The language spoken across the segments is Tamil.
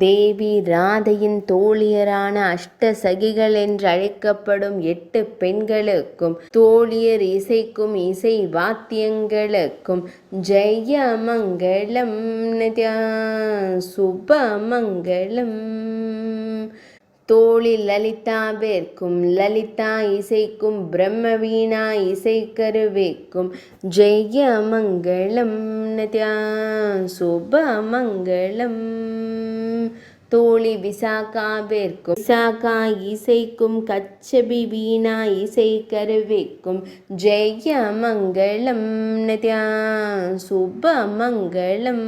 தேவி ராதையின் தோழியரான அஷ்டசகிகள் என்றழைக்கப்படும் 8 பெண்களுக்கும் தோழியர் இசைக்கும் இசை வாத்தியங்களுக்கும் ஜெயமங்களம் நித்யா சுபமங்களம். தோழி லலிதாவிற்கும் லலிதா இசைக்கும் பிரம்மவீணா இசைக்கருவிக்கும் ஜெயமங்களம் நித்யா சுபமங்களம். தோழி விசாகாவிற்கும் விசாகா இசைக்கும் கச்சபி வீணா இசைக்கருவிக்கும் ஜெயமங்களம் நித்யா சுபமங்களம்.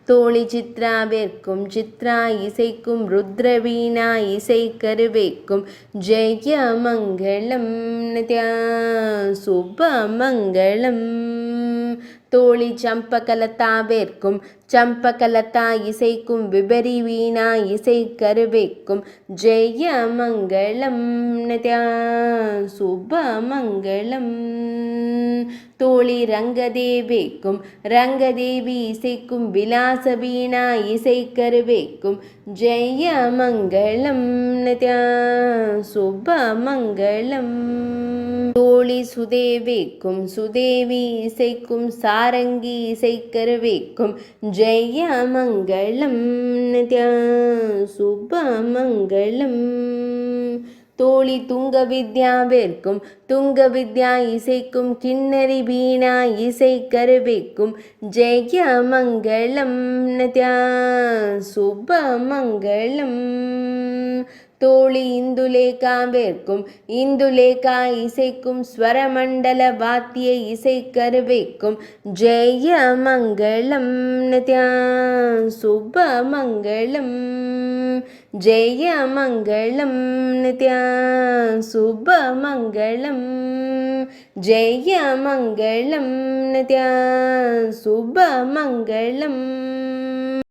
தோழி சித்ராவிற்கும் சித்ரா இசைக்கும் ருத்ரவீணா இசைக்கருவிக்கும் ஜெயமங்களம் நித்யா சுபமங்களம். தோழி சம்பகலதாவிற்கும் சம்பகலதா இசைக்கும் விபரி வீணா இசைக்கருவிக்கும் ஜெயமங்களம் நித்யா சுபமங்களம். தோழி ரங்கதேவிக்கும் ரங்கதேவி இசைக்கும் விலாச வீணா இசைக்கருவிக்கும் ஜெயமங்களம் நித்யா சுபமங்களம். தோழி சுதேவிக்கும் சுதேவி இசைக்கும் சாரங்கி இசைக்கருவிக்கும் ஜெயமங்களம் நித்யா சுபமங்களம். தோழி துங்க வித்யாவிற்கும் துங்க வித்யா இசைக்கும் கிண்ணறி வீணா இசைக்கருவிக்கும் ஜெயமங்களம் நித்யா சுபமங்களம். தோழி இந்துலேகாவிற்கும் இந்துலேகா இசைக்கும் ஸ்வரமண்டல வாத்திய இசைக்கருவிக்கும் ஜெயமங்களம் நித்யா சுபமங்களம். ஜெயமங்களம் நித்யா சுபமங்களம். ஜெயமங்களம் நித்யா சுபமங்களம்.